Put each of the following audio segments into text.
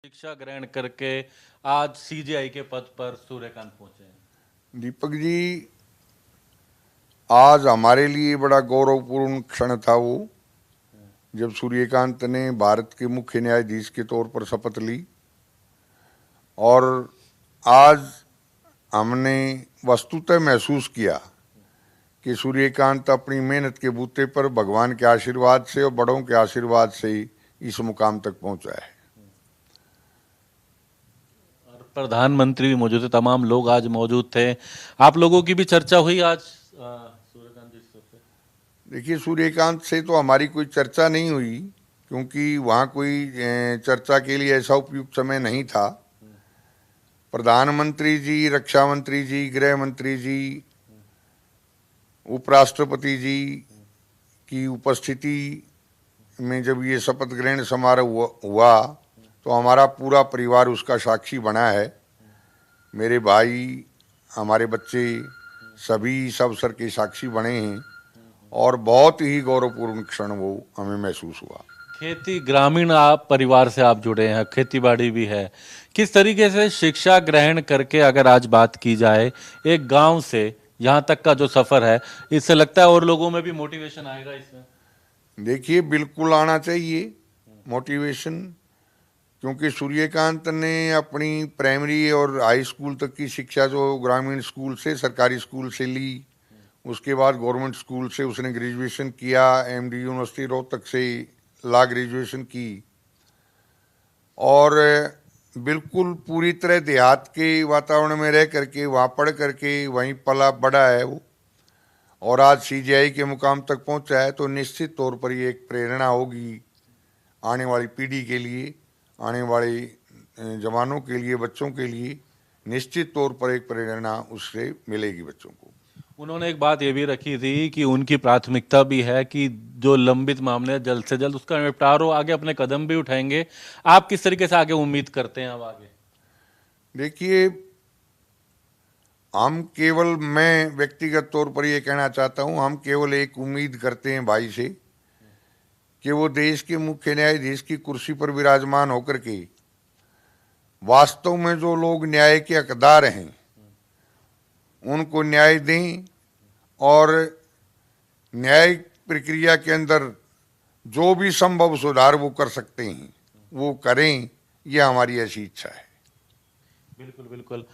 शिक्षा ग्रहण करके आज सीजीआई के पद पर सूर्यकांत पहुंचे हैं। दीपक जी, आज हमारे लिए बड़ा गौरवपूर्ण क्षण था वो जब सूर्यकांत ने भारत के मुख्य न्यायाधीश के तौर पर शपथ ली। और आज हमने वस्तुतः महसूस किया कि सूर्यकांत अपनी मेहनत के बूते पर भगवान के आशीर्वाद से और बड़ों के आशीर्वाद से इस मुकाम तक पहुंचा है। और प्रधानमंत्री भी मौजूद थे, तमाम लोग आज मौजूद थे। आप लोगों की भी चर्चा हुई आज सूर्यकांत जी से? देखिए, सूर्यकांत से तो हमारी कोई चर्चा नहीं हुई क्योंकि वहाँ कोई चर्चा के लिए ऐसा उपयुक्त समय नहीं था। प्रधानमंत्री जी, रक्षा मंत्री जी, गृह मंत्री जी, उपराष्ट्रपति जी की उपस्थिति में जब ये शपथ ग्रहण समारोह हुआ तो हमारा पूरा परिवार उसका साक्षी बना है। मेरे भाई, हमारे बच्चे सभी इस अवसर के साक्षी बने हैं और बहुत ही गौरवपूर्ण क्षण वो हमें महसूस हुआ। खेती ग्रामीण आप परिवार से आप जुड़े हैं, खेती बाड़ी भी है। किस तरीके से शिक्षा ग्रहण करके अगर आज बात की जाए एक गांव से यहाँ तक का जो सफर है, इससे लगता है और लोगों में भी मोटिवेशन आएगा इसमें? देखिए, बिल्कुल आना चाहिए मोटिवेशन, क्योंकि सूर्यकांत ने अपनी प्राइमरी और हाई स्कूल तक की शिक्षा जो ग्रामीण स्कूल से, सरकारी स्कूल से ली, उसके बाद गवर्नमेंट स्कूल से उसने ग्रेजुएशन किया, एमडी यूनिवर्सिटी रोहतक से लॉ ग्रेजुएशन की और बिल्कुल पूरी तरह देहात के वातावरण में रह करके वहाँ पढ़ करके वहीं पला बड़ा है वो, और आज सीजीआई के मुकाम तक पहुँचा है। तो निश्चित तौर पर ये एक प्रेरणा होगी आने वाली पीढ़ी के लिए, आने वाले जवानों के लिए, बच्चों के लिए निश्चित तौर पर एक प्रेरणा उससे मिलेगी बच्चों को। उन्होंने एक बात ये भी रखी थी कि उनकी प्राथमिकता भी है कि जो लंबित मामले हैं जल्द से जल्द उसका निपटारा हो, आगे अपने कदम भी उठाएंगे। आप किस तरीके से आगे उम्मीद करते हैं अब आगे? देखिए, हम केवल, मैं व्यक्तिगत तौर पर ये कहना चाहता हूँ, हम केवल एक उम्मीद करते हैं भाई से कि वो देश के मुख्य न्यायाधीश की कुर्सी पर विराजमान होकर के वास्तव में जो लोग न्याय के हकदार हैं उनको न्याय दें और न्याय प्रक्रिया के अंदर जो भी संभव सुधार वो कर सकते हैं वो करें, ये हमारी ऐसी इच्छा है। बिल्कुल बिल्कुल।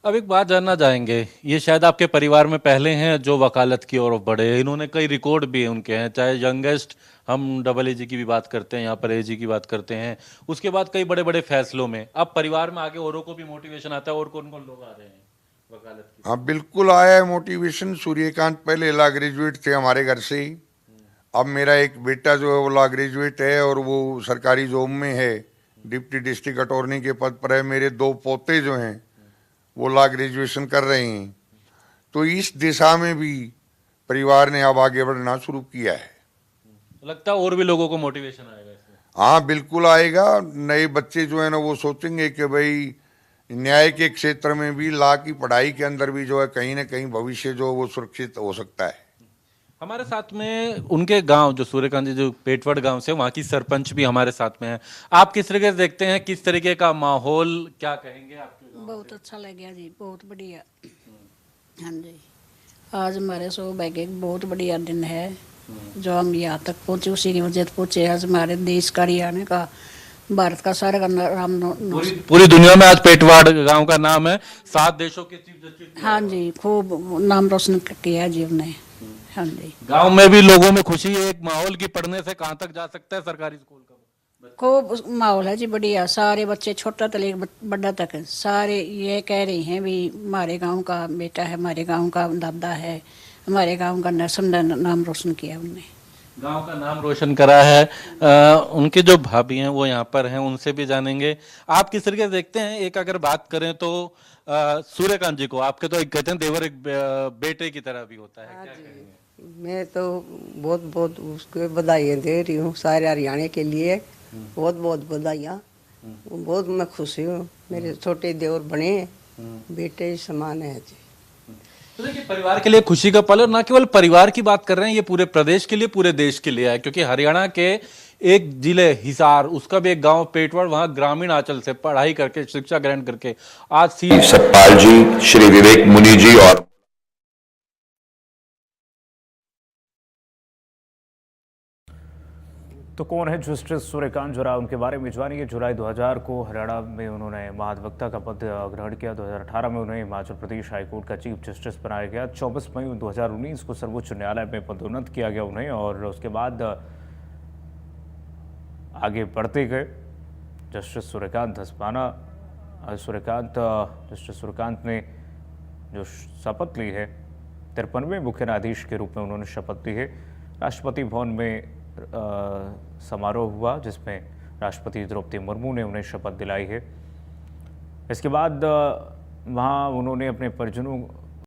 अब एक बात जानना चाहेंगे, ये शायद आपके परिवार में पहले हैं जो वकालत की ओर बढ़े। इन्होंने कई रिकॉर्ड भी हैं उनके हैं, चाहे यंगेस्ट हम डबल एजी की भी बात करते हैं, यहाँ पर एजी की बात करते हैं, उसके बाद कई बड़े बड़े फैसलों में। अब परिवार में आगे औरों को भी मोटिवेशन आता है और कौन कौन लोग आ रहे हैं वकालत की? हाँ, बिल्कुल आया है मोटिवेशन। सूर्यकांत पहले लॉ ग्रेजुएट थे हमारे घर से। अब मेरा एक बेटा जो है वो लॉ ग्रेजुएट है और वो सरकारी जॉब में है, डिप्टी डिस्ट्रिक्ट अटॉर्नी के पद पर है। मेरे दो पोते जो हैं वो लॉ ग्रेजुएशन कर रहे हैं। तो इस दिशा में भी परिवार ने अब आगे बढ़ना शुरू किया है। लगता है और भी लोगों को मोटिवेशन आएगा इसमें? हाँ, बिल्कुल आएगा। नए बच्चे जो है ना वो सोचेंगे कि भाई न्याय के क्षेत्र में भी, लॉ की पढ़ाई के अंदर भी जो है कहीं ना कहीं भविष्य जो वो सुरक्षित हो सकता है। हमारे साथ में उनके गांव जो सूर्यकांत जी जो पेटवड़ गांव से, वहाँ की सरपंच भी हमारे साथ में है। आप किस तरीके से देखते हैं, किस तरीके का माहौल, क्या कहेंगे आपके गांव? बहुत अच्छा लग गया जी, बहुत बढ़िया। हाँ जी, आज हमारे सौभाग्य एक बहुत बढ़िया दिन है जो हम यहाँ तक पहुँचे, उसी की वजह से पहुँचे। आज हमारे देश का, हरियाणा का, भारत का सारा का नाम पूरी दुनिया में आज पेटवाड़ गांव का नाम है। 7 देशों के चीफ जस्टिस। हाँ जी, खूब नाम रोशन किया है जी हमने। हाँ जी, गांव में भी लोगों में खुशी है एक माहौल की, पढ़ने से कहाँ तक जा सकता है सरकारी स्कूल का। खूब माहौल है जी बढ़िया। सारे बच्चे छोटा से लेकर बड़ा तक सारे ये कह रहे हैं भी हमारे गांव का बेटा है, हमारे गांव का दादा है, हमारे गांव का नाम रोशन किया उनने, गांव का नाम रोशन करा है। उनके जो भाभी हैं वो यहाँ पर हैं, उनसे भी जानेंगे। आप किस तरीके से देखते हैं, एक अगर बात करें तो सूर्यकांत जी को, आपके तो एक कहते हैं देवर एक बेटे की तरह भी होता है, क्या कहेंगे? मैं तो बहुत बहुत उसको बधाइयाँ दे रही हूँ सारे हरियाणा के लिए। बहुत बहुत बधाइयाँ। बहुत मैं खुश हूँ, मेरे छोटे देवर बने बेटे समान है जी। तो देखिए, परिवार के लिए खुशी का पल, और ना केवल परिवार की बात कर रहे हैं, ये पूरे प्रदेश के लिए, पूरे देश के लिए है। क्योंकि हरियाणा के एक जिले हिसार, उसका भी एक गांव पेटवड़, वहां ग्रामीण आंचल से पढ़ाई करके शिक्षा ग्रहण करके आज सतपाल जी, श्री विवेक मुनि जी और तो कौन है जस्टिस सूर्यकांत जुरा, उनके बारे में जानिए। जुलाई 2000 को हरियाणा में उन्होंने महाधिवक्ता का पद ग्रहण किया। 2018 में उन्हें हिमाचल प्रदेश हाईकोर्ट का चीफ जस्टिस बनाया गया। 24 मई 2019 को सर्वोच्च न्यायालय में पदोन्नत किया गया उन्हें, और उसके बाद आगे बढ़ते गए। जस्टिस सूर्यकांत जस्टिस सूर्यकांत ने जो शपथ ली है, 53वें मुख्य न्यायाधीश के रूप में उन्होंने शपथ ली है। राष्ट्रपति भवन में समारोह हुआ जिसमें राष्ट्रपति द्रौपदी मुर्मू ने उन्हें शपथ दिलाई है। इसके बाद वहाँ उन्होंने अपने परिजनों